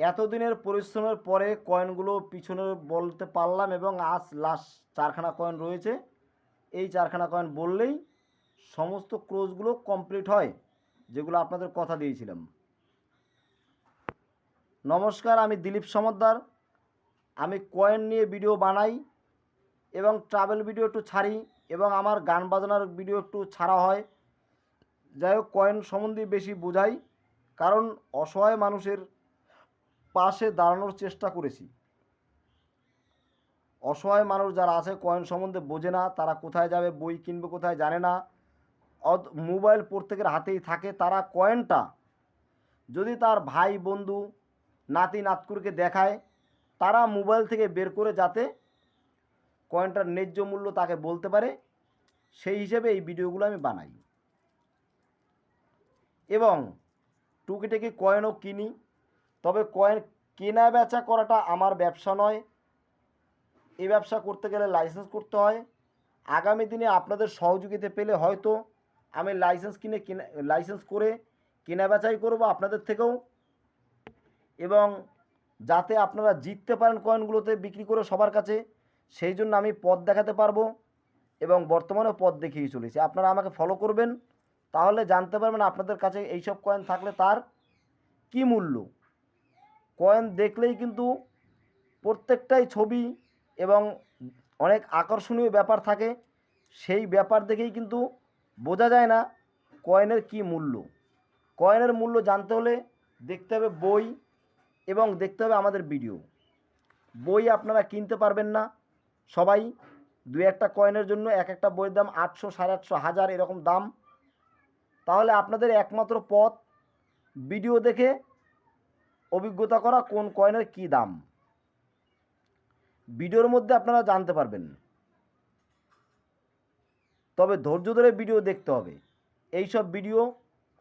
এতদিনের পরিশ্রমের পরে কয়েনগুলো পিছনে বলতে পারলাম এবং আজ লাস্ট 4খানা কয়েন রয়েছে। এই 4খানা কয়েন বললেই সমস্ত ক্লোজগুলো কমপ্লিট হয়, যেগুলো আপনাদের কথা দিয়েছিলাম। নমস্কার, আমি দিলীপ সমদ্দার। আমি কয়েন নিয়ে ভিডিও বানাই এবং ট্রাভেল ভিডিও একটু ছাড়ি এবং আমার গান বাজনার ভিডিও একটু ছাড়া হয়। যাই হোক, কয়েন সম্বন্ধে বেশি বোঝাই, কারণ অসহায় মানুষের পাশে দাঁড়ানোর চেষ্টা করেছি। অসহায় মানুষ যারা আছে কয়েন সম্বন্ধে বোঝে না, তারা কোথায় যাবে, বই কিনবে কোথায় জানে না, মোবাইল প্রত্যেকের হাতেই থাকে। তারা কয়েনটা যদি তার ভাই বন্ধু নাতি নাতকুরকে দেখায়, তারা মোবাইল থেকে বের করে যাতে কয়েনটার ন্যায্য মূল্য তাকে বলতে পারে, সেই হিসেবে এই ভিডিওগুলো আমি বানাই। এবং টুকিটাকি কয়েনও কিনি, তবে কয়েন কেনা বেচা করাটা আমার ব্যবসা নয়। এই ব্যবসা করতে গেলে লাইসেন্স করতে হয়। আগামী দিনে আপনাদের সহযোগিতা পেলে হয়তো আমি লাইসেন্স করে কেনা বেচাই করব আপনাদের থেকেও, এবং যাতে আপনারা জিততে পারেন কয়েনগুলোতে বিক্রি করে সবার কাছে, সেই জন্য আমি পথ দেখাতে পারবো এবং বর্তমানেও পথ দেখিয়ে চলেছি। আপনারা আমাকে ফলো করবেন, তাহলে জানতে পারবেন আপনাদের কাছে এইসব কয়েন থাকলে তার কি মূল্য। কয়েন দেখলেই কিন্তু প্রত্যেকটাই ছবি এবং অনেক আকর্ষণীয় ব্যাপার থাকে, সেই ব্যাপার দেখেই কিন্তু বোঝা যায় না কয়েনের কি মূল্য। কয়েনের মূল্য জানতে হলে দেখতে হবে বই এবং দেখতে হবে আমাদের ভিডিও। বই আপনারা কিনতে পারবেন না সবাই, দু একটা কয়েনের জন্য এক একটা বইয়ের দাম 800, 850, 1000 এরকম দাম। তাহলে আপনাদের একমাত্র পথ ভিডিও দেখে অভিজ্ঞতা করা কোন কয়েনের কি দাম, ভিডিওর মধ্যে আপনারা জানতে পারবেন। তবে ধৈর্য ধরে ভিডিও দেখতে হবে। এই সব ভিডিও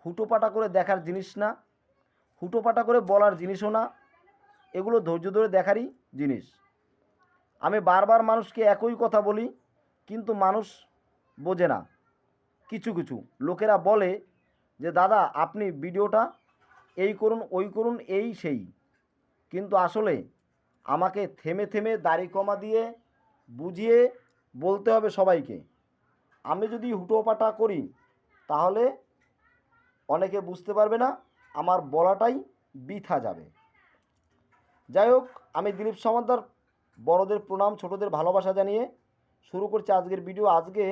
হুটোপাটা করে দেখার জিনিস না, হুটোপাটা করে বলার জিনিসও না, এগুলো ধৈর্য ধরে দেখারই জিনিস। আমি বারবার মানুষকে একই কথা বলি, কিন্তু মানুষ বোঝে না। কিছু কিছু লোকেরা বলে যে দাদা আপনি ভিডিওটা এই করুন ওই করুন এই সেই, কিন্তু আসলে আমাকে থেমে থেমে দাড়ি কমা দিয়ে বুঝিয়ে বলতে হবে সবাইকে। আমি যদি হুটোপাটা করি তাহলে অনেকে বুঝতে পারবে না, আমার বলাটাই বৃথা যাবে। যাই হোক, আমি দিলীপ সমদ্দার বড়দের প্রণাম, ছোটদের ভালোবাসা জানিয়ে শুরু করছি আজকের ভিডিও। আজকে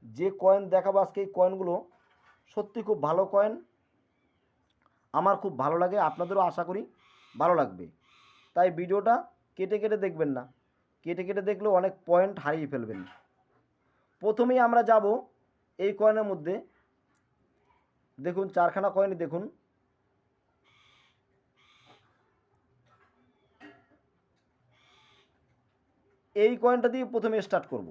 যে কয়েন দেখাবো, আজকে এই কয়েনগুলো সত্যি খুব ভালো কয়েন, আমার খুব ভালো লাগে, আপনাদেরও আশা করি ভালো লাগবে। তাই ভিডিওটা কেটে কেটে দেখবেন না, কেটে কেটে দেখলেও অনেক পয়েন্ট হারিয়ে ফেলবেন। প্রথমেই আমরা যাব এই কয়েনের মধ্যে। দেখুন 4খানা কয়েন, দেখুন এই কয়েনটা দিয়ে প্রথমে স্টার্ট করব।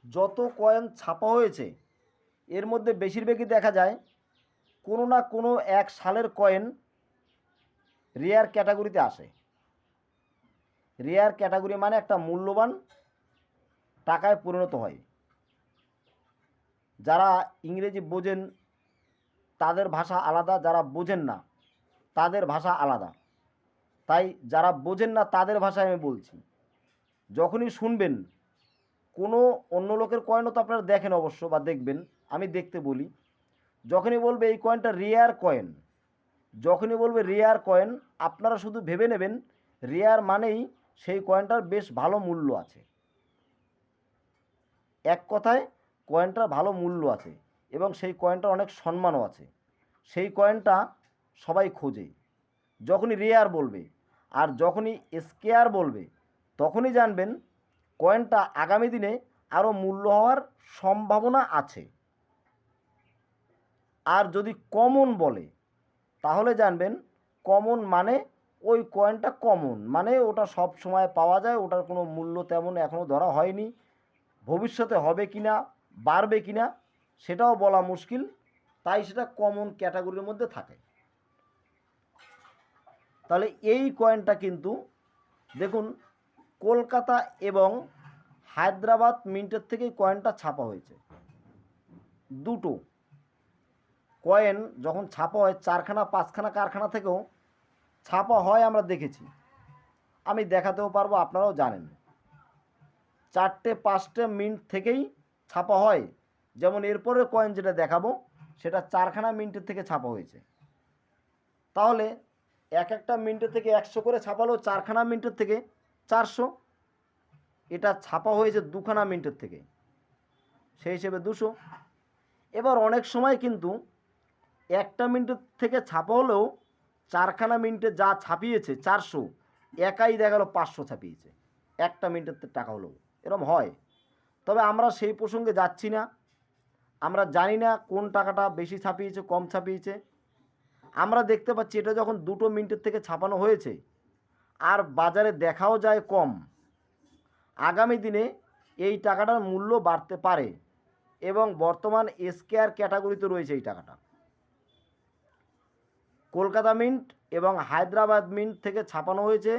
যত কয়েন ছাপা হয়েছে এর মধ্যে বেশিরভাগই দেখা যায় কোনো না কোনো এক সালের কয়েন রেয়ার ক্যাটাগরিতে আসে। রেয়ার ক্যাটাগরি মানে একটা মূল্যবান টাকায় পরিণত হয়। যারা ইংরেজি বোঝেন তাদের ভাষা আলাদা, যারা বোঝেন না তাদের ভাষা আলাদা। তাই যারা বোঝেন না তাদের ভাষায় আমি বলছি। যখনই শুনবেন কোনো অন্য লোকের কয়েনও তো আপনারা দেখেন অবশ্য বা দেখবেন, আমি দেখতে বলি, যখনই বলবে এই কয়েনটা রেয়ার কয়েন, যখনই বলবে রেয়ার কয়েন, আপনারা শুধু ভেবে নেবেন রেয়ার মানেই সেই কয়েনটার বেশ ভালো মূল্য আছে। এক কথায় কয়েনটার ভালো মূল্য আছে এবং সেই কয়েনটার অনেক সম্মানও আছে। সেই কয়েনটা সবাই খোঁজে যখনই রেয়ার বলবে। আর যখনই স্কেয়ার বলবে তখনই জানবেন কয়েনটা আগামী দিনে আরও মূল্য হওয়ার সম্ভাবনা আছে। আর যদি কমন বলে তাহলে জানবেন কমন মানে ওই কয়েনটা কমন, মানে ওটা সব সময় পাওয়া যায়, ওটার কোনো মূল্য তেমন এখনও ধরা হয়নি। ভবিষ্যতে হবে কি না, বাড়বে কি না সেটাও বলা মুশকিল, তাই সেটা কমন ক্যাটাগরির মধ্যে থাকে। তাহলে এই কয়েনটা কিন্তু দেখুন কলকাতা এবং হায়দ্রাবাদ মিন্টের থেকেই কয়েনটা ছাপা হয়েছে। দুটো কয়েন যখন ছাপা হয় 4খানা 5খানা কারখানা থেকেও ছাপা হয়, আমরা দেখেছি, আমি দেখাতেও পারবো, আপনারাও জানেন। 4টে 5টে মিন্ট থেকেই ছাপা হয়। যেমন এরপরের কয়েন যেটা দেখাবো সেটা 4খানা মিন্টের থেকে ছাপা হয়েছে। তাহলে এক একটা মিন্টের থেকে 100 করে ছাপালো, 4খানা মিন্টের থেকে 400। এটা ছাপা হয়েছে 2খানা মিন্টের থেকে, সেই হিসেবে 200। এবার অনেক সময় কিন্তু একটা মিনিটের থেকে ছাপা হলেও 4খানা মিনিটে যা ছাপিয়েছে 400, একাই দেখা গেল 500 ছাপিয়েছে একটা মিনিটের টাকা হলেও, এরকম হয়। তবে আমরা সেই প্রসঙ্গে যাচ্ছি না, আমরা জানি না কোন টাকাটা বেশি ছাপিয়েছে কম ছাপিয়েছে। আমরা দেখতে পাচ্ছি এটা যখন 2 মিনিটের থেকে ছাপানো হয়েছে আর বাজারে দেখাও যায় কম, আগামী দিনে এই টাকাটার মূল্য বাড়তে পারে এবং বর্তমান স্কয়ার ক্যাটাগরিতে রয়েছে এই টাকাটা। কলকাতা মিন্ট এবং হায়দ্রাবাদ মিন্ট থেকে ছাপানো হয়েছে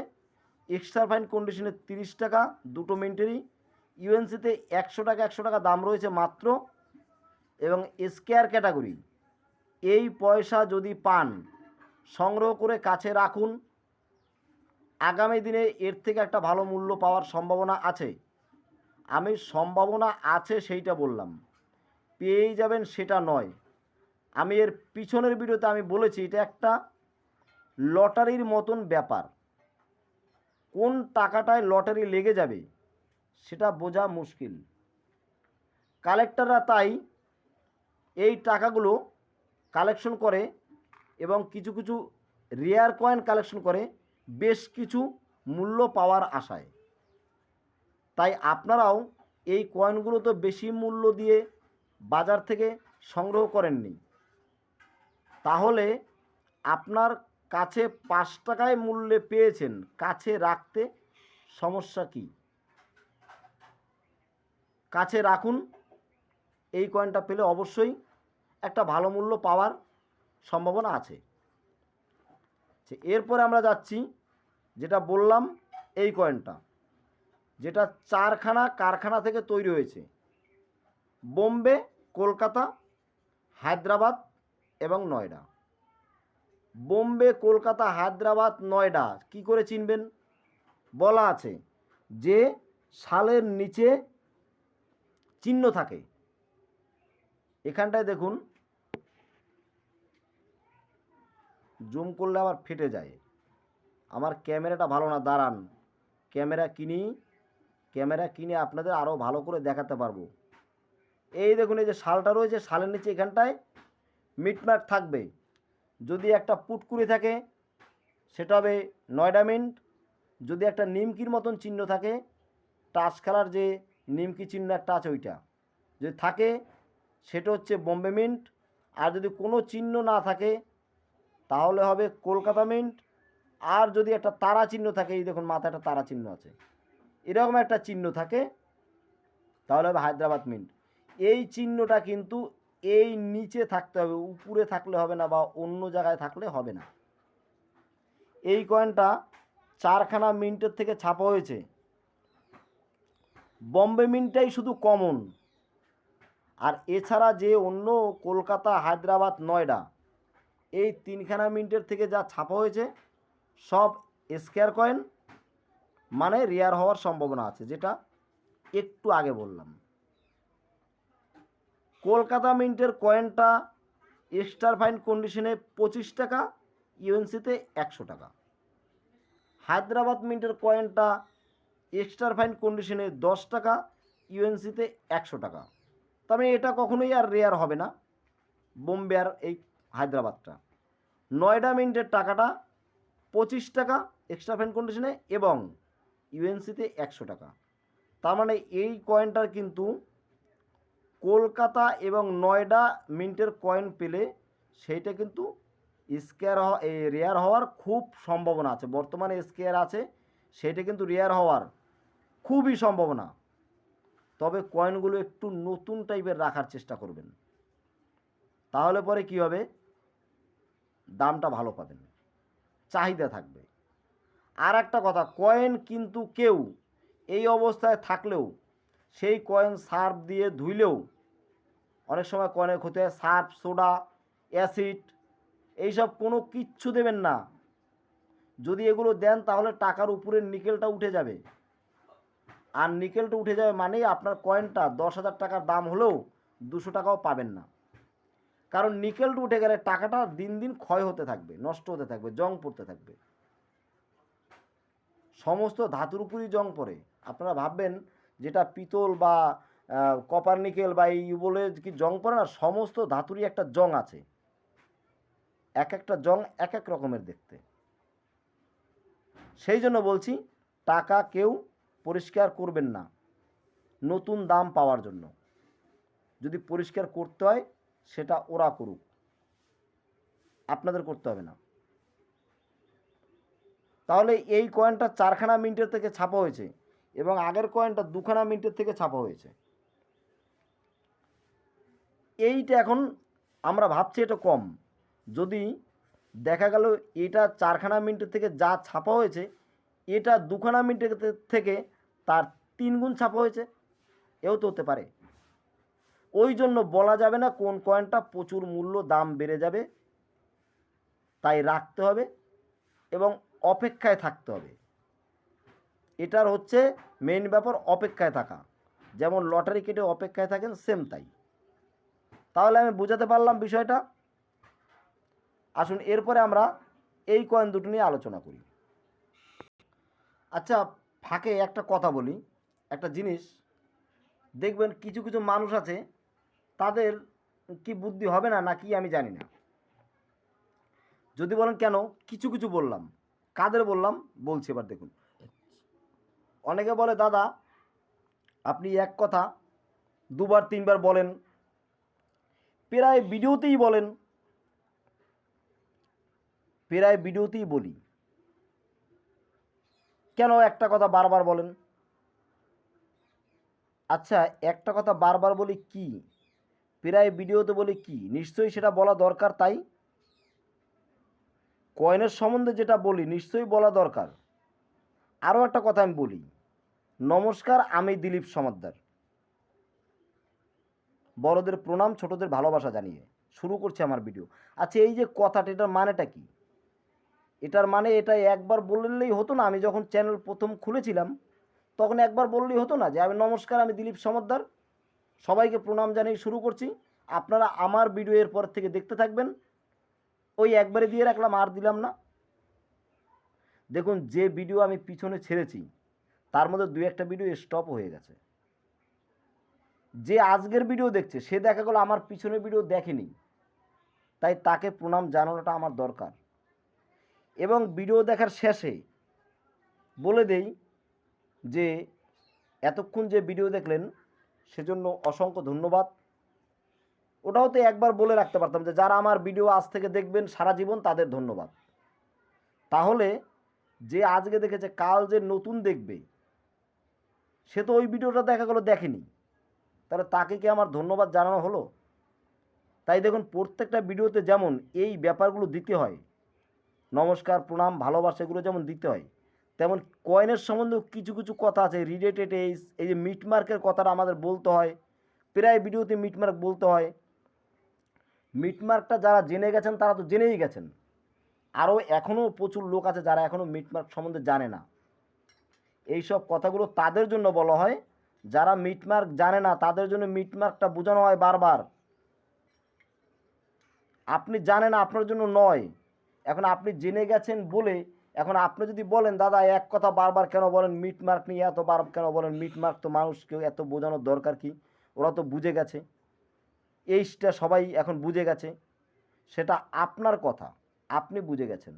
এক্সট্রা ফাইন কন্ডিশনে 30 টাকা 2 মিন্টেরই। ইউএনসিতে 100 টাকা 100 টাকা দাম রয়েছে মাত্র। এবং স্কয়ার ক্যাটাগরি, এই পয়সা যদি পান সংগ্রহ করে কাছে রাখুন, আগামী দিনে এর থেকে একটা ভালো মূল্য পাওয়ার সম্ভাবনা আছে। আমি সম্ভাবনা আছে সেইটা বললাম, পেয়েই যাবেন সেটা নয়। আমি এর পিছনের ভিডিওতে আমি বলেছি এটা একটা লটারির মতন ব্যাপার। কোন টাকাটায় লটারি লেগে যাবে সেটা বোঝা মুশকিল। কালেক্টররা তাই এই টাকাগুলো কালেকশন করে এবং কিছু কিছু রেয়ার কয়েন কালেকশন করে বেশ কিছু মূল্য পাওয়ার আশায়। তাই আপনারাও এই কয়েনগুলো তো বেশি মূল্য দিয়ে বাজার থেকে সংগ্রহ করেননি, তাহলে আপনার কাছে 5 টাকায় মূল্যে পেয়েছেন, কাছে রাখতে সমস্যা কি? কাছে রাখুন, এই কয়েনটা পেলে অবশ্যই একটা ভালো মূল্য পাওয়ার সম্ভাবনা আছে। এরপরে আমরা যাচ্ছি যেটা বললাম, এই কয়েনটা যেটা 4খানা কারখানা থেকে তৈরি হয়েছে, বোম্বে, কলকাতা, হায়দ্রাবাদ এবং নয়ডা। বোম্বে, কলকাতা, হায়দ্রাবাদ, নয়ডা কি করে চিনবেন? বলা আছে যে সালের নিচে চিহ্ন থাকে। এখানটায় দেখুন, জুম করলে আবার ফেটে যায়, আমার ক্যামেরাটা ভালো না, দাঁড়ান, ক্যামেরা কিনে আপনাদের আরও ভালো করে দেখাতে পারবো। এই দেখুন, এই যে সালটা রয়েছে, সালের নিচে এখানটায় মিটমার্ক থাকবে। যদি একটা পুটকুরি থাকে সেটা হবে নয়ডা মিন্ট, যদি একটা নিমকির মতন চিহ্ন থাকে, টাচ খেলার যে নিমকি চিহ্ন একটা আছে ওইটা যদি থাকে সেটা হচ্ছে বোম্বে মিন্ট। আর যদি কোনো চিহ্ন না থাকে তাহলে হবে কলকাতা মিন্ট। আর যদি একটা তারা চিহ্ন থাকে, এই দেখুন মাথায় একটা তারা চিহ্ন আছে, এরকম একটা চিহ্ন থাকে, তাহলে হবে হায়দ্রাবাদ মিন্ট। এই চিহ্নটা কিন্তু এই নিচে থাকতে হবে, উপরে থাকলে হবে না বা অন্য জায়গায় থাকলে হবে না। এই কয়েনটা 4খানা মিন্টের থেকে ছাপা হয়েছে। বম্বে মিন্টটাই শুধু কমন, আর এছাড়া যে অন্য কলকাতা, হায়দ্রাবাদ, নয়ডা এই 3খানা মিন্টের থেকে যা ছাপা হয়েছে সব স্কয়ার কয়েন, মানে রেয়ার হওয়ার সম্ভাবনা আছে, যেটা একটু আগে বললাম। কলকাতা মিন্টের কয়েনটা এক্সট্রা ফাইন কন্ডিশনে 25 টাকা, ইউএনসিতে 100 টাকা। হায়দ্রাবাদ মিন্টের কয়েনটা এক্সট্রা ফাইন কন্ডিশনে 10 টাকা, ইউএনসিতে 100 টাকা। তবে এটা কখনোই আর রেয়ার হবে না, বোম্বে আর এই হায়দ্রাবাদটা। নয়ডা মিন্টের টাকাটা 25 টাকা এক্সট্রা ফাইন কন্ডিশনে এবং ইউএনসিতে 100 টাকা। তার মানে এই কয়েনটার কিন্তু কলকাতা এবং নয়ডা মিন্টের কয়েন পেলে সেইটা কিন্তু রেয়ার হওয়ার খুব সম্ভাবনা আছে। বর্তমানে স্কয়ার আছে, সেটা কিন্তু রেয়ার হওয়ার খুবই সম্ভাবনা। তবে কয়েনগুলো একটু নতুন টাইপের রাখার চেষ্টা করবেন, তাহলে পরে কি হবে, দামটা ভালো পাবেন, চাহিদা থাকবে। আর একটা কথা, কয়েন কিন্তু কেউ এই অবস্থায় থাকলেও সেই কয়েন সার্ফ দিয়ে ধুইলেও অনেক সময় কয়েনের ক্ষতি হয়। সার্ফ, সোডা অ্যাসিড, এইসব কোনো কিচ্ছু দেবেন না। যদি এগুলো দেন তাহলে টাকার উপরে নিকেলটা উঠে যাবে, আর নিকেলটা উঠে যাবে মানে আপনার কয়েনটা 10,000 টাকার দাম হলেও 200 টাকাও পাবেন না। কারণ নিকেলটা উঠে গেলে টাকাটা দিন দিন ক্ষয় হতে থাকবে, নষ্ট হতে থাকবে, জং পড়তে থাকবে। সমস্ত ধাতুর উপরই জং পড়ে। আপনারা ভাববেন যেটা পিতল বা কপার নিকেল বা এই বলে কি জং পড়ে না, সমস্ত ধাতুরই একটা জং আছে, এক একটা জং এক এক রকমের দেখতে। সেই জন্য বলছি টাকা কেউ পরিষ্কার করবেন না নতুন দাম পাওয়ার জন্য। যদি পরিষ্কার করতে হয় সেটা ওরা করুক, আপনাদের করতে হবে না। তাহলে এই কয়েনটা 4খানা মিনিটের থেকে ছাপা হয়েছে এবং আগের কয়েনটা 2খানা মিনিটের থেকে ছাপা হয়েছে। এইটা এখন আমরা ভাবছি এটা কম, যদি দেখা গেল এটা 4খানা মিনিটের থেকে যা ছাপা হয়েছে এটা 2খানা মিনিটের থেকে তার 3 গুণ ছাপা হয়েছে, এও তো হতে পারে। ওই জন্য বলা যাবে না কোন কয়েনটা প্রচুর মূল্য, দাম বেড়ে যাবে, তাই রাখতে হবে এবং অপেক্ষায় থাকতে হবে। এটার হচ্ছে মেইন ব্যাপার, অপেক্ষায় থাকা। যেমন লটারি কেটে অপেক্ষায় থাকেন, সেম তাই। তাহলে আমি বুঝাতে পারলাম বিষয়টা। আসুন এরপরে আমরা এই কয়েন দুটো নিয়ে আলোচনা করি। আচ্ছা, ফাঁকে একটা কথা বলি, একটা জিনিস দেখবেন কিছু কিছু মানুষ আছে, তাদের কি বুদ্ধি হবে না নাকি আমি জানি না। যদি বলেন কেন, কিছু কিছু বললাম, কাদের বললাম বলছি এবার দেখুন। অনেকে বলে দাদা আপনি এক কথা 2বার 3বার বলেন, প্রায় ভিডিওতেই বলেন, প্রায় ভিডিওতেই বলি, কেন একটা কথা বারবার বলেন? আচ্ছা, একটা কথা বারবার বলি কি, প্রায় ভিডিওতে বলি কি, নিশ্চয়ই সেটা বলা দরকার। তাই কয়েনের সম্বন্ধে যেটা বলি নিশ্চয়ই বলা দরকার। আরও একটা কথা আমি বলি, নমস্কার, আমি দিলীপ সমাদ্দার। বড়দের প্রণাম, ছোটদের ভালোবাসা জানিয়ে শুরু করছি আমার ভিডিও। আচ্ছা, এই যে কথাটা, এটার মানেটা কি? এটার মানে এটা একবার বললেই হতো না? আমি যখন চ্যানেল প্রথম খুলেছিলাম তখন একবার বললেই হতো না যে আমি নমস্কার, আমি দিলীপ সমাদ্দার, সবাইকে প্রণাম জানিয়ে শুরু করছি, আপনারা আমার ভিডিও এর পর থেকে দেখতে থাকবেন? ওই একবারে দিয়ে রাখলাম, আর দিলাম না। দেখুন, যে ভিডিও আমি পিছনে ছেড়েছি তার মধ্যে 2-1টা ভিডিও স্টপ হয়ে গেছে। যে আজকের ভিডিও দেখছে সে দেখা গেল আমার পিছনের ভিডিও দেখেনি, তাই তাকে প্রণাম জানানোটা আমার দরকার। এবং ভিডিও দেখার শেষে বলে দেই যে এতক্ষণ যে ভিডিও দেখলেন সেজন্য অসংখ্য ধন্যবাদ। ওটাও তো একবার বলে রাখতে পারতাম যে যারা আমার ভিডিও আজ থেকে দেখবেন সারা জীবন, তাদের ধন্যবাদ। তাহলে যে আজকে দেখেছে কাল যে নতুন দেখবে সে তো ওই ভিডিওটা দেখা গেলো দেখেনি, তাহলে তাকে কি আমার ধন্যবাদ জানানো হলো? তাই দেখুন, প্রত্যেকটা ভিডিওতে যেমন এই ব্যাপারগুলো দিতে হয়, নমস্কার, প্রণাম, ভালোবাসা, এগুলো যেমন দিতে হয়, তেমন কয়েনের সম্বন্ধেও কিছু কিছু কথা আছে রিলেটেড। এই যে মিটমার্কের কথাটা আমাদের বলতে হয়, প্রায় ভিডিওতে মিটমার্ক বলতে হয়। মিটমার্কটা যারা জেনে গেছেন তারা তো জেনেই গেছেন, আরও এখনও প্রচুর লোক আছে যারা এখনও মিটমার্ক সম্বন্ধে জানে না। এই সব কথাগুলো তাদের জন্য বলা হয়, যারা মিটমার্ক জানে না তাদের জন্য মিটমার্কটা বোঝানো হয় বারবার। আপনি জানেন, আপনার জন্য নয়। এখন আপনি জেনে গেছেন বলে এখন আপনি যদি বলেন দাদা এক কথা বারবার কেন বলেন, মিটমার্ক নিয়ে এতবার কেন বলেন, মিটমার্ক তো মানুষকে এত বোঝানোর দরকার কি, ওরা তো বুঝে গেছে, এইটা সবাই এখন বুঝে গেছে। সেটা আপনার কথা, আপনি বুঝে গেছেন।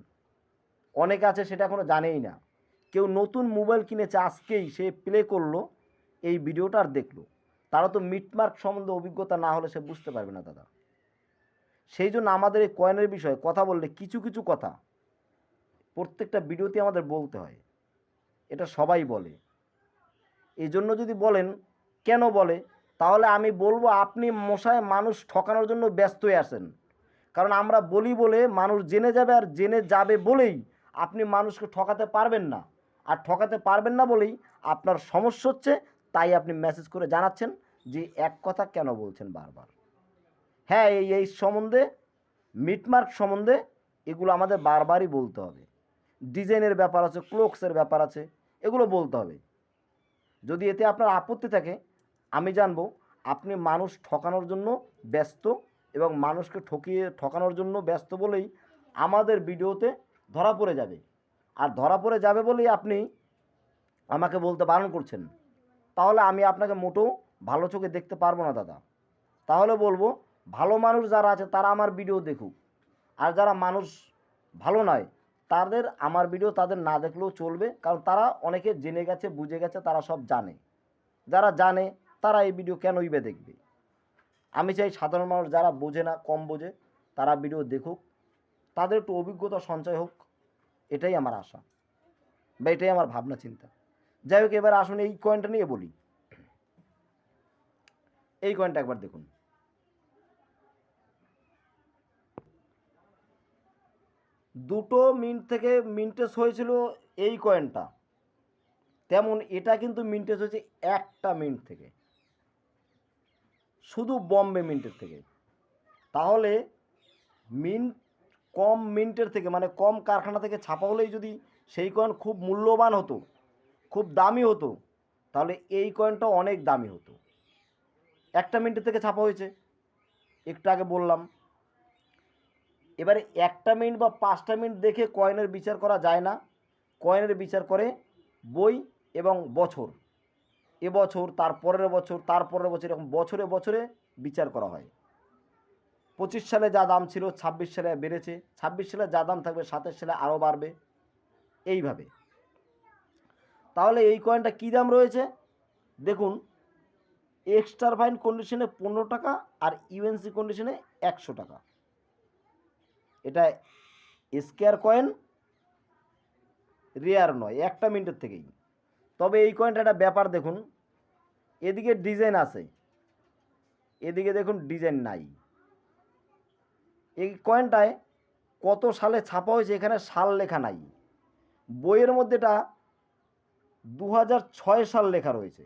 অনেকে আছে সেটা এখনও জানেই না। কেউ নতুন মোবাইল কিনেছে আজকেই, সে প্লে করলো এই ভিডিওটা আর দেখলো, তারা তো মিটমার্ক সম্বন্ধে অভিজ্ঞতা না হলে সে বুঝতে পারবে না দাদা। সেই জন্য আমাদের এই কয়েনের বিষয়ে কথা বললে কিছু কিছু কথা প্রত্যেকটা ভিডিওতে আমাদের বলতে হয়, এটা সবাই বলে। এই জন্য যদি বলেন কেন বলে, তাহলে আমি বলবো আপনি মশায় মানুষ ঠকানোর জন্য ব্যস্ত হয়ে আছেন। কারণ আমরা বলি বলে মানুষ জেনে যাবে, আর জেনে যাবে বলেই আপনি মানুষকে ঠকাতে পারবেন না। আর ঠকাতে পারবেন না বলেই আপনার সমস্যা হচ্ছে, তাই আপনি মেসেজ করে জানাচ্ছেন যে এক কথা কেন বলছেন বারবার। হ্যাঁ, এই সম্বন্ধে মিটমার্ক সম্বন্ধে এগুলো আমাদের বারবারই বলতে হবে। ডিজাইনের ব্যাপার আছে, ক্লোকসের ব্যাপার আছে, এগুলো বলতে হবে। যদি এতে আপনার আপত্তি থাকে, আমি জানবো আপনি মানুষ ঠকানোর জন্য ব্যস্ত এবং মানুষকে ঠকানোর জন্য ব্যস্ত বলেই আমাদের ভিডিওতে ধরা পড়ে যাবে। আর ধরা পড়ে যাবে বলেই আপনি আমাকে বলতে বারণ করছেন, তাহলে আমি আপনাকে মোটেও ভালো চোখে দেখতে পারবো না দাদা। তাহলে বলবো ভালো মানুষ যারা আছে তারা আমার ভিডিও দেখুক, আর যারা মানুষ ভালো নয় তাদের আমার ভিডিও তাদের না দেখলেও চলবে, কারণ তারা অনেকে জেনে গেছে, বুঝে গেছে, তারা সব জানে। যারা জানে তারা এই ভিডিও কেনই বা দেখবে। আমি চাই সাধারণ মানুষ যারা বোঝে না, কম বোঝে, তারা ভিডিও দেখুক, তাদের একটু অভিজ্ঞতা সঞ্চয় হোক, এটাই আমার আশা বা এটাই আমার ভাবনা চিন্তা। যাই হোক, এবার আসুন এই কয়েনটা নিয়ে বলি। এই কয়েনটা একবার দেখুন। দুটো মিন্ট থেকে মিন্টেজ হয়েছিল এই কয়েনটা, তেমন এটা কিন্তু মিন্টেজ হয়েছে একটা মিন্ট থেকে, শুধু বম্বে মিন্টের থেকে। তাহলে মিন্ট কম মিন্টের থেকে, মানে কম কারখানা থেকে ছাপা হলেই যদি সেই কয়েন খুব মূল্যবান হতো, খুব দামি হতো, তাহলে এই কয়েনটা অনেক দামি হতো। একটা মিন্টের থেকে ছাপা হয়েছে, একটু আগে বললাম। এবারে একটা মিনিট বা 5টা মিনিট দেখে কয়েনের বিচার করা যায় না। কয়েনের বিচার করে বই এবং বছর, এবছর, তারপরের বছর, তারপরের বছর, এরকম বছরে বছরে বিচার করা হয়। 25 সালে যা দাম ছিল 26 সালে বেড়েছে, 26 সালে যা দাম থাকবে 27 সালে আরও বাড়বে, এইভাবে। তাহলে এই কয়েনটা কী দাম রয়েছে দেখুন। এক্সট্রা ফাইন কন্ডিশনে 15 টাকা আর ইউএনসি কন্ডিশনে 100 টাকা। এটা স্কোয়ার কয়েন, রেয়ার নয়, একটা মিনিটের থেকেই। তবে এই কয়েনটা একটা ব্যাপার দেখুন, এদিকে ডিজাইন আছে, এদিকে দেখুন ডিজাইন নাই। এই কয়েনটায় কত সালে ছাপা হয়েছে এখানে সাল লেখা নাই। বইয়ের মধ্যে এটা 2006 সাল লেখা রয়েছে,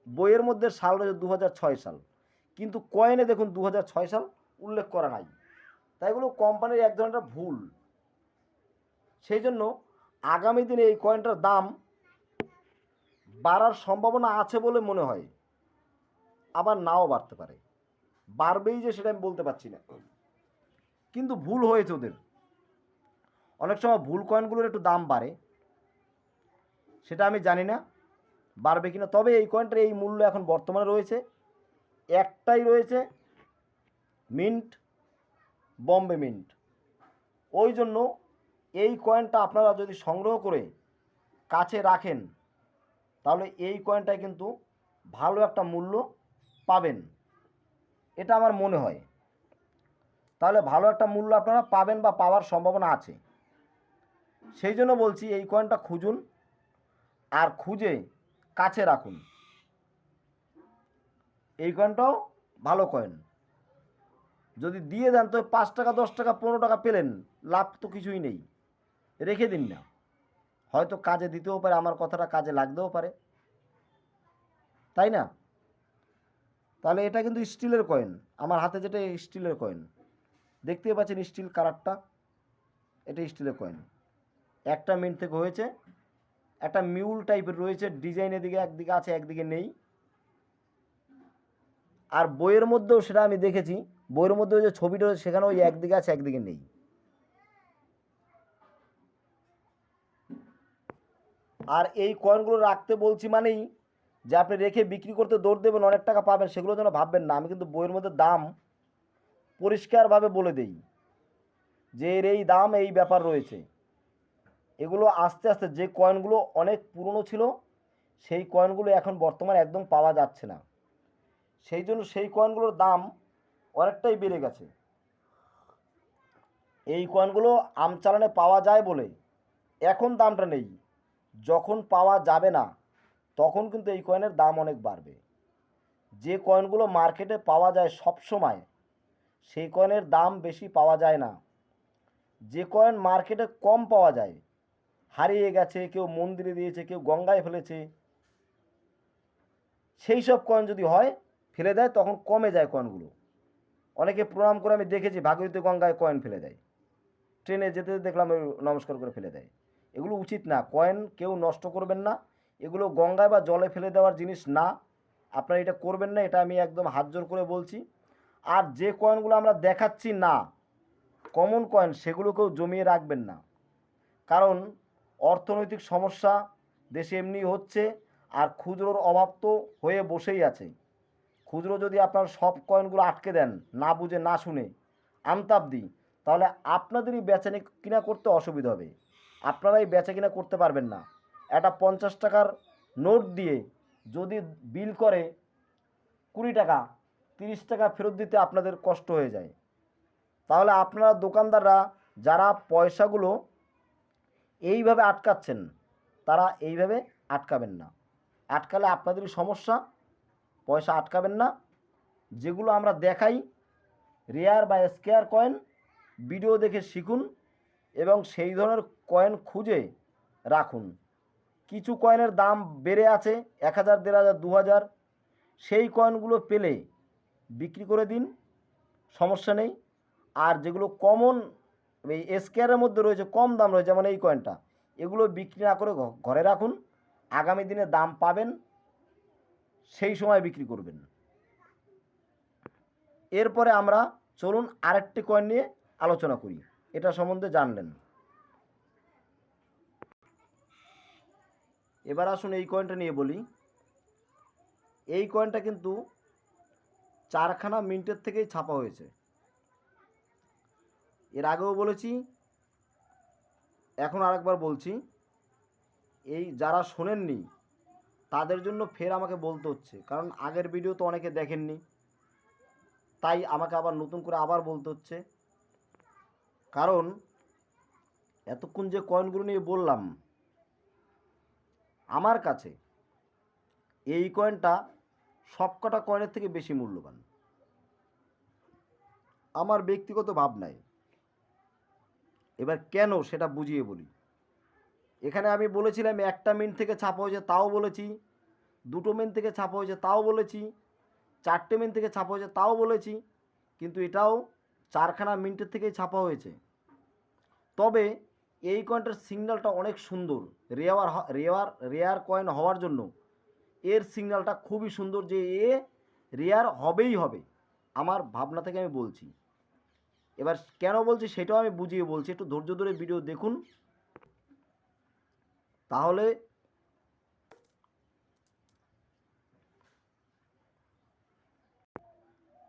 বইয়ের মধ্যে সাল রয়েছে 2006 সাল, কিন্তু কয়েনে দেখুন 2006 সাল উল্লেখ করা নাই। তাই এগুলো কোম্পানির এক ধরনের ভুল। সেই জন্য আগামী দিনে এই কয়েনটার দাম বাড়ার সম্ভাবনা আছে বলে মনে হয়, আবার নাও বাড়তে পারে। বাড়বেই যে সেটা আমি বলতে পারছি না, কিন্তু ভুল হয়েছে ওদের। অনেক সময় ভুল কয়েনগুলোর একটু দাম বাড়ে, সেটা আমি জানি না বাড়বে কিনা। তবে এই কয়েনটার এই মূল্য এখন বর্তমানে রয়েছে, একটাই রয়েছে মিন্ট, বম্বে মিন্ট। ওই জন্য এই কয়েনটা আপনারা যদি সংগ্রহ করে কাছে রাখেন, তাহলে এই কয়েনটায় কিন্তু ভালো একটা মূল্য পাবেন, এটা আমার মনে হয়। তাহলে ভালো একটা মূল্য আপনারা পাবেন বা পাওয়ার সম্ভাবনা আছে। সেই জন্য বলছি এই কয়েনটা খুঁজুন আর খুঁজে কাছে রাখুন। এই কয়েনটাও ভালো কয়েন, যদি দিয়ে দেন তো 5 টাকা, 10 টাকা, 15 টাকা পেলেন, লাভ তো কিছুই নেই। রেখে দিন না, হয়তো কাজে দিতেও পারে, আমার কথাটা কাজে লাগতেও পারে, তাই না? তাহলে এটা কিন্তু স্টিলের কয়েন, আমার হাতে যেটা স্টিলের কয়েন দেখতেই পাচ্ছেন, স্টিল কালারটা, এটা স্টিলের কয়েন। একটা মিন্ট থেকে হয়েছে, একটা মিউল টাইপের রয়েছে, ডিজাইন এদিকে একদিকে আছে একদিকে নেই। আর বইয়ের মধ্যেও সেটা আমি দেখেছি, বইয়ের মধ্যে যে ছবিটা রয়েছে সেখানে ওই একদিকে আছে একদিকে নেই। আর এই কয়েনগুলো রাখতে বলছি মানেই যে আপনি রেখে বিক্রি করতে দৌড় দেবেন, অনেক টাকা পাবেন, সেগুলো যেন ভাববেন না। আমি কিন্তু বইয়ের মধ্যে দাম পরিষ্কারভাবে বলে দেই যে এর এই দাম, এই ব্যাপার রয়েছে। এগুলো আস্তে আস্তে যে কয়েনগুলো অনেক পুরনো ছিল সেই কয়েনগুলো এখন বর্তমানে একদম পাওয়া যাচ্ছে না, সেই জন্য সেই কয়েনগুলোর দাম অনেকটাই বেড়ে গেছে। এই কয়েনগুলো আমচালানে পাওয়া যায় বলে এখন দামটা নেই, যখন পাওয়া যাবে না তখন কিন্তু এই কয়েনের দাম অনেক বাড়বে। যে কয়েনগুলো মার্কেটে পাওয়া যায় সব সময়, সেই কয়েনের দাম বেশি পাওয়া যায় না। যে কয়েন মার্কেটে কম পাওয়া যায়, হারিয়ে গেছে, কেউ মন্দিরে দিয়েছে, কেউ গঙ্গায় ফেলেছে, সেই সব কয়েন যদি হয় ফেলে দেয় তখন কমে যায় কয়েনগুলো। অনেকে প্রণাম করে আমি দেখেছি ভাগীরথী গঙ্গায় কয়েন ফেলে দেয়, ট্রেনে যেতে দেখলাম নমস্কার করে ফেলে দেয়। এগুলো উচিত না, কয়েন কেউ নষ্ট করবেন না, এগুলো গঙ্গায় বা জলে ফেলে দেওয়ার জিনিস না, আপনারা এটা করবেন না, এটা আমি একদম হাত জোর করে বলছি। আর যে কয়েনগুলো আমরা দেখাচ্ছি না কমন কয়েন, সেগুলোকেও জমিয়ে রাখবেন না, কারণ অর্থনৈতিক সমস্যা দেশে এমনি হচ্ছে, আর খুচরোর অভাব তো হয়ে বসেই আছে। খুচরো যদি আপনার সব কয়েনগুলো আটকে দেন না বুঝে না শুনে আমতাবদি, তাহলে আপনাদেরই বেচা কিনা করতে অসুবিধা হবে, আপনারাই বেচা কিনা করতে পারবেন না। একটা 50 টাকার নোট দিয়ে যদি বিল করে 20 টাকা, 30 টাকা ফেরত দিতে আপনাদের কষ্ট হয়ে যায়। তাহলে আপনারা দোকানদাররা যারা পয়সাগুলো এইভাবে আটকাচ্ছেন, তারা এইভাবে আটকাবেন না, আটকালে আপনাদেরই সমস্যা, পয়সা আটকাবেন না। যেগুলো আমরা দেখাই রেয়ার বা স্কেয়ার কয়েন, ভিডিও দেখে শিখুন এবং সেই ধরনের কয়েন খুঁজে রাখুন। কিছু কয়েনের দাম বেড়ে আছে 1000, 1500, 2000, সেই কয়েনগুলো পেলে বিক্রি করে দিন, সমস্যা নেই। আর যেগুলো কমন এই স্কেয়ারের মধ্যে রয়েছে, কম দাম রয়েছে, যেমন এই কয়েনটা, এগুলো বিক্রি না করে ঘরে রাখুন, আগামী দিনে দাম পাবেন, সেই সময় বিক্রি করবেন। এরপরে আমরা চলুন আরেকটি কয়েন নিয়ে আলোচনা করি, এটা সম্বন্ধে জানলেন। এবার আসুন এই কয়েনটা নিয়ে বলি। এই কয়েনটা কিন্তু 4খানা মিন্টের থেকেই ছাপা হয়েছে, এর আগেও বলেছি, এখন আরেকবার বলছি। এই যারা শোনেননি তাদের জন্য ফের আমাকে বলতে হচ্ছে, কারণ আগের ভিডিও তো অনেকে দেখেননি, তাই আমাকে আবার নতুন করে আবার বলতে হচ্ছে। কারণ এতক্ষণ যে কয়েনগুলো নিয়ে বললাম, আমার কাছে এই কয়েনটা সবকটা কয়েনের থেকে বেশি মূল্যবান, আমার ব্যক্তিগত ভাবনায়। এবার কেন সেটা বুঝিয়ে বলি। এখানে আমি বলেছিলাম 1টা মিন্ট থেকে ছাপা হয়েছে, তাও বলেছি, 2টো মিন্ট থেকে ছাপা হয়েছে, তাও বলেছি, 4টে মিন্ট থেকে ছাপা হয়েছে, তাও বলেছি, কিন্তু এটাও 4খানা মিন্টের থেকেই ছাপা হয়েছে। তবে এই কয়েনটার সিগন্যালটা অনেক সুন্দর, রেয়ার কয়েন হওয়ার জন্য এর সিগন্যালটা খুবই সুন্দর, যে এ রেয়ার হবেই হবে, আমার ভাবনা থেকে আমি বলছি। এবার কেন বলছি সেটাও আমি বুঝিয়ে বলছি, একটু ধৈর্য ধরে ভিডিও দেখুন, তাহলে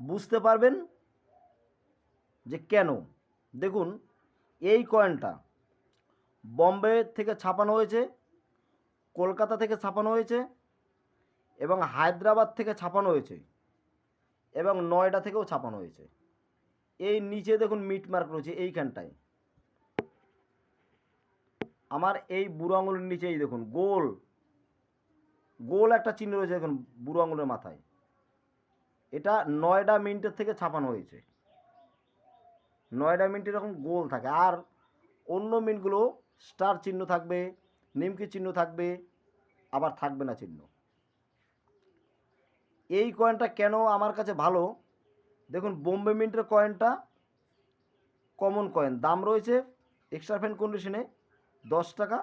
বুঝতে পারবেন যে কেন। দেখুন, এই কয়েনটা বম্বে থেকে ছাপানো হয়েছে, কলকাতা থেকে ছাপানো হয়েছে, এবং হায়দ্রাবাদ থেকে ছাপানো হয়েছে, এবং নয়ডা থেকেও ছাপানো হয়েছে। এই নিচে দেখুন মিট মার্ক রয়েছে এইখানটায়, আমার এই বুড়ো আঙুলের নিচেই দেখুন গোল গোল একটা চিহ্ন রয়েছে, দেখুন বুড়ো আঙুলের মাথায়, এটা নয়ডা মিন্টের থেকে ছাপানো হয়েছে। নয়ডা মিন্ট এরকম গোল থাকে, আর অন্য মিন্টগুলো স্টার চিহ্ন থাকবে, নিমকি চিহ্ন থাকবে, আবার থাকবে না চিহ্ন। এই কয়েনটা কেন আমার কাছে ভালো, দেখুন বোম্বে মিন্টের কয়েনটা কমন কয়েন, দাম রয়েছে এক্সট্রা ফ্যান কন্ডিশনে 10 টাকা,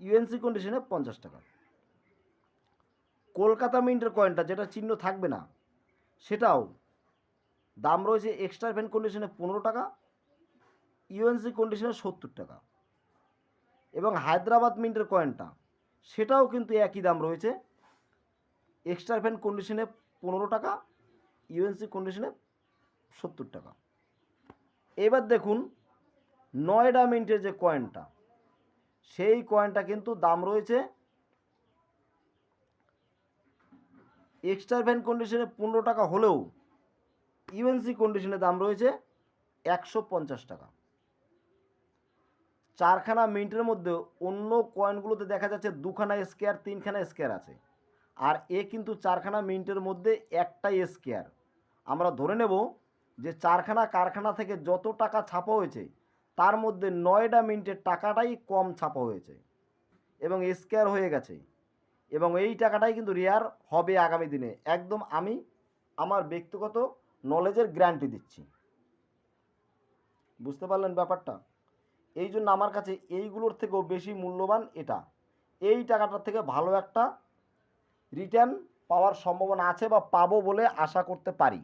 ইউএনসি কন্ডিশনে 50 টাকা। কলকাতা মিন্টের কয়েনটা যেটা চিহ্ন থাকবে না, সেটাও দাম রয়েছে এক্সট্রা ফ্যান কন্ডিশনে 15 টাকা, ইউএনসি কন্ডিশনে 70 টাকা। এবং হায়দ্রাবাদ মিন্টের কয়েনটা, সেটাও কিন্তু একই দাম রয়েছে, এক্সট্রা ফ্যান কন্ডিশনে 15 টাকা, ইউএনসি কন্ডিশনে 70 টাকা। এবার দেখুন নয়ডা মিন্টের যে কয়েনটা, সেই কয়েনটা কিন্তু দাম রয়েছে এক্সট্রা ফ্যান কন্ডিশনে 15 টাকা হলেও ইউএনসি কন্ডিশনে দাম রয়েছে 150 টাকা। 4খানা মিন্টের মধ্যে অন্য কয়েনগুলোতে দেখা যাচ্ছে 2খানা স্কেয়ার, 3খানা স্কেয়ার আছে, আর এ কিন্তু 4খানা মিন্টের মধ্যে একটাই স্কেয়ার। আমরা ধরে নেব যে 4খানা কারখানা থেকে যত টাকা ছাপা হয়েছে, তার মধ্যে নয়ডা মিন্টের টাকাটাই কম ছাপা হয়েছে এবং স্কেয়ার হয়ে গেছে, এবং এই টাকাটাই কিন্তু রেয়ার হবে আগামী দিনে। একদম আমি আমার ব্যক্তিগত নলেজের গ্যারান্টি দিচ্ছি। বুঝতে পারলেন ব্যাপারটা? এই জন্য আমার কাছে এইগুলোর থেকেও বেশি মূল্যবান এটা। এই টাকাটার থেকে ভালো একটা রিটার্ন পাওয়ার সম্ভাবনা আছে বা পাবো বলে আশা করতে পারি।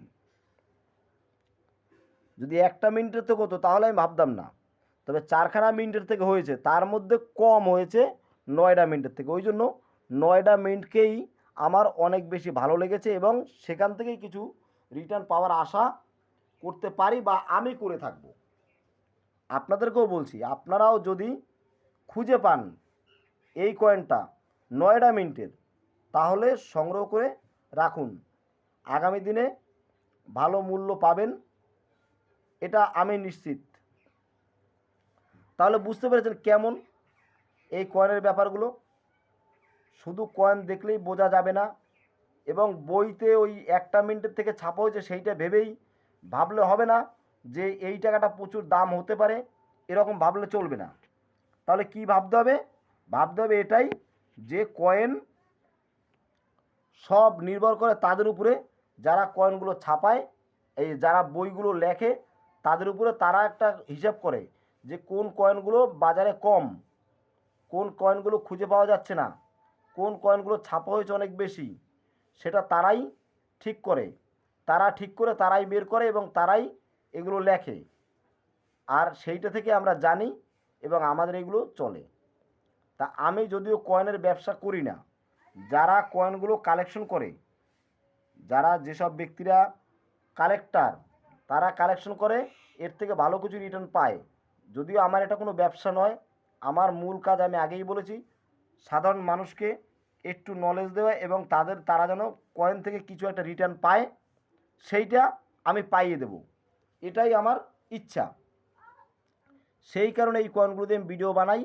যদি 1টা মিনিটের থেকে হতো তাহলে আমি ভাবতাম না, তবে 4খানা মিনিটের থেকে হয়েছে, তার মধ্যে কম হয়েছে 9টা মিনিটের থেকে। ওই জন্য 9টা মিনিটকেই আমার অনেক বেশি ভালো লেগেছে এবং সেখান থেকেই কিছু রিটার্ন পাওয়ার আশা করতে পারি বা আমি করে থাকব। আপনাদেরকেও বলছি, আপনারাও যদি খুঁজে পান এই কয়েনটা 9টা মিনিটের, তাহলে সংগ্রহ করে রাখুন। আগামী দিনে ভালো মূল্য পাবেন, এটা আমি নিশ্চিত। তাহলে বুঝতে পেরেছেন কেমন এই কয়েনের ব্যাপারগুলো? শুধু কয়েন দেখলেই বোঝা যাবে না এবং বইতে ওই 1টা মিনিটের থেকে ছাপা হয়েছে সেইটা ভেবেই ভাবলে হবে না যে এই টাকাটা প্রচুর দাম হতে পারে, এরকম ভাবলে চলবে না। তাহলে কি ভাবতে হবে? ভাবতে হবে এটাই যে কয়েন সব নির্ভর করে তাদের উপরে যারা কয়েনগুলো ছাপায়, এই যারা বইগুলো লেখে তাদের উপরে। তারা একটা হিসাব করে যে কোন কয়েনগুলো বাজারে কম, কোন কয়েনগুলো খুঁজে পাওয়া যাচ্ছে না, কোন কয়েনগুলো ছাপা হয়েছে অনেক বেশি, সেটা তারাই ঠিক করে। তারা ঠিক করে, তারাই বের করে এবং তারাই এগুলো লেখে। আর সেইটা থেকে আমরা জানি এবং আমাদের এগুলো চলে। তা আমি যদিও কয়েনের ব্যবসা করি না, যারা কয়েনগুলো কালেকশন করে, যারা যেসব ব্যক্তিরা কালেক্টার, তারা কালেকশন করে এর থেকে ভালো কিছু রিটার্ন পায়। যদিও আমার এটা কোনো ব্যবসা নয়, আমার মূল কাজ আমি আগেই বলেছি সাধারণ মানুষকে একটু নলেজ দেওয়া এবং তারা যেন কয়েন থেকে কিছু একটা রিটার্ন পায়, সেইটা আমি পাইয়ে দেব, এটাই আমার ইচ্ছা। সেই কারণে এই কয়েনগুলো দিয়ে আমি ভিডিও বানাই।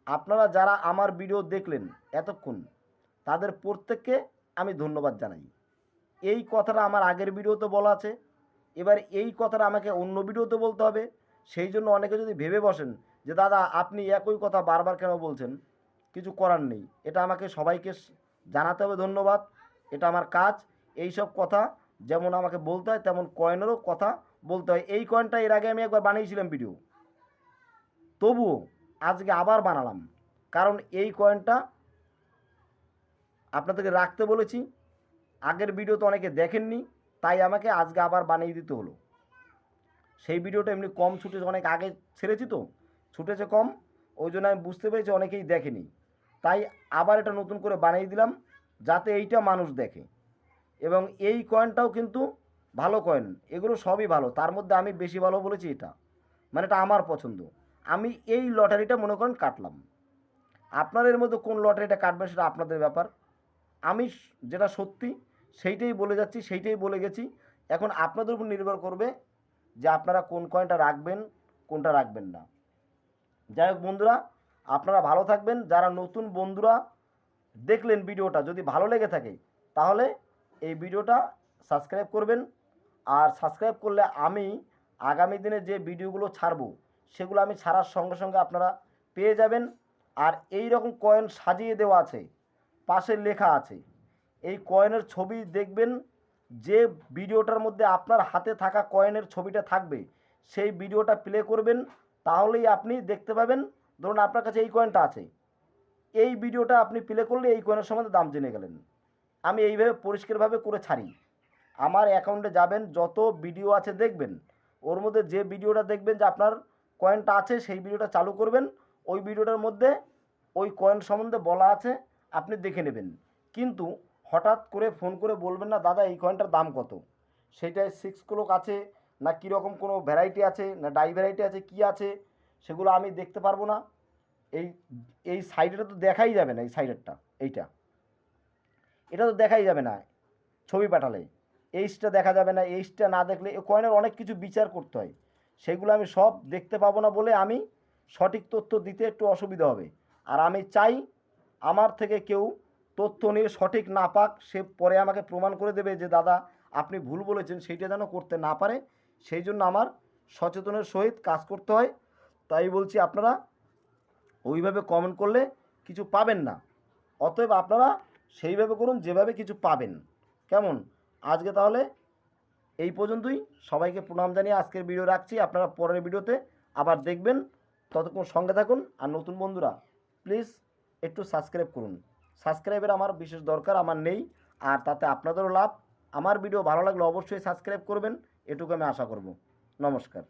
আপনারা যারা আমার ভিডিও দেখলেন এতক্ষণ, তাদের প্রত্যেককে আমি ধন্যবাদ জানাই। এই কথাটা আমার আগের ভিডিওতে বলা আছে, এবার এই কথাটা আমাকে অন্য ভিডিওতে বলতে হবে। সেই জন্য অনেকে যদি ভেবে বসেন যে দাদা আপনি একই কথা বারবার কেন বলছেন, কিছু করার নেই, এটা আমাকে সবাইকে জানাতে হবে ধন্যবাদ, এটা আমার কাজ। এই সব কথা যেমন আমাকে বলতে হয় তেমন কয়েনেরও কথা বলতে হয়। এই কয়েনটা এর আগে আমি একবার বানিয়েছিলাম ভিডিও, তবুও আজকে আবার বানালাম, কারণ এই কয়েনটা আপনাদেরকে রাখতে বলেছি। আগের ভিডিও তো অনেকে দেখেননি, তাই আমাকে আজকে আবার বানিয়ে দিতে হলো। সেই ভিডিওটা এমনি কম ছুটেছে, অনেক আগে ছেড়েছি তো ছুটেছে কম, ওই জন্য আমি বুঝতে পেরেছি অনেকেই দেখেনি, তাই আবার এটা নতুন করে বানিয়ে দিলাম যাতে এইটা মানুষ দেখে। এবং এই কয়েনটাও কিন্তু ভালো কয়েন, এগুলো সবই ভালো, তার মধ্যে আমি বেশি ভালো বলেছি এটা, মানে এটা আমার পছন্দ। আমি এই লটারিটা মনে করেন কাটলাম। আপনাদের মধ্যে কোন লটারিটা কাটবেন সেটা আপনাদের ব্যাপার। আমি যেটা সত্যি সেইটাই বলে যাচ্ছি, সেইটাই বলে গেছি। এখন আপনাদের উপর নির্ভর করবে যে আপনারা কোন কয়েনটা রাখবেন, কোনটা রাখবেন না। যাই হোক বন্ধুরা, আপনারা ভালো থাকবেন। যারা নতুন বন্ধুরা দেখলেন ভিডিওটা, যদি ভালো লেগে থাকে তাহলে এই ভিডিওটা সাবস্ক্রাইব করবেন। আর সাবস্ক্রাইব করলে আমি আগামী দিনে যে ভিডিওগুলো ছাড়বো সেগুলো আমি ছাড়ার সঙ্গে সঙ্গে আপনারা পেয়ে যাবেন। আর এই রকম কয়েন সাজিয়ে দেওয়া আছে, পাশে লেখা আছে, এই কয়েনের ছবি দেখবেন। যে ভিডিওটার মধ্যে আপনার হাতে থাকা কয়েনের ছবিটা থাকবে সেই ভিডিওটা প্লে করবেন, তাহলেই আপনি দেখতে পাবেন। ধরুন আপনার কাছে এই কয়েনটা আছে, এই ভিডিওটা আপনি প্লে করলে এই কয়েনের সম্বন্ধে দাম জেনে গেলেন। আমি এইভাবে পরিষ্কারভাবে করে ছাড়ি। আমার অ্যাকাউন্টে যাবেন, যত ভিডিও আছে দেখবেন, ওর মধ্যে যে ভিডিওটা দেখবেন যে আপনার কয়েনটা আছে সেই ভিডিওটা চালু করবেন। ওই ভিডিওটার মধ্যে ওই কয়েন সম্বন্ধে বলা আছে, আপনি দেখে নেবেন। কিন্তু হঠাৎ করে ফোন করে বলবেন না দাদা এই কয়েনটার দাম কত, সেইটায় 6 ক্লক আছে না কীরকম কোনো ভ্যারাইটি আছে না ডাই ভ্যারাইটি আছে, কি আছে সেগুলো আমি দেখতে পারবো না। এই এই সাইডেটা তো দেখাই যাবে না, এই সাইডেরটা এটা তো দেখাই যাবে না ছবি পাঠালে, এইচটা দেখা যাবে না। এইচটা না দেখলে কয়েনের অনেক কিছু বিচার করতে হয়, সেগুলো আমি সব দেখতে পাবো না বলে আমি সঠিক তথ্য দিতে একটু অসুবিধা হবে। আর আমি চাই আমার থেকে কেউ তথ্য নিয়ে সঠিক না পাক, সে পরে আমাকে প্রমাণ করে দেবে যে দাদা আপনি ভুল বলেছেন, সেইটা যেন করতে না পারে। সেই জন্য আমার সচেতনের সহিত কাজ করতে হয়। তাই বলছি আপনারা ওইভাবে কমেন্ট করলে কিছু পাবেন না, অতএব আপনারা সেইভাবে করুন যেভাবে কিছু পাবেন। কেমন? আজকে তাহলে এই পর্যন্তই। সবাইকে প্রণাম জানিয়ে আজকের ভিডিও রাখছি। আপনারা পরের ভিডিওতে আবার দেখবেন। ততক্ষণ সঙ্গে থাকুন। আর নতুন বন্ধুরা প্লিজ একটু সাবস্ক্রাইব করুন। সাবস্ক্রাইবের আমার বিশেষ দরকার, আমার নেই। আর তাতে আপনাদেরও লাভ। আমার ভিডিও ভালো লাগলে অবশ্যই সাবস্ক্রাইব করবেন, এটুকু আমি আশা করব। নমস্কার।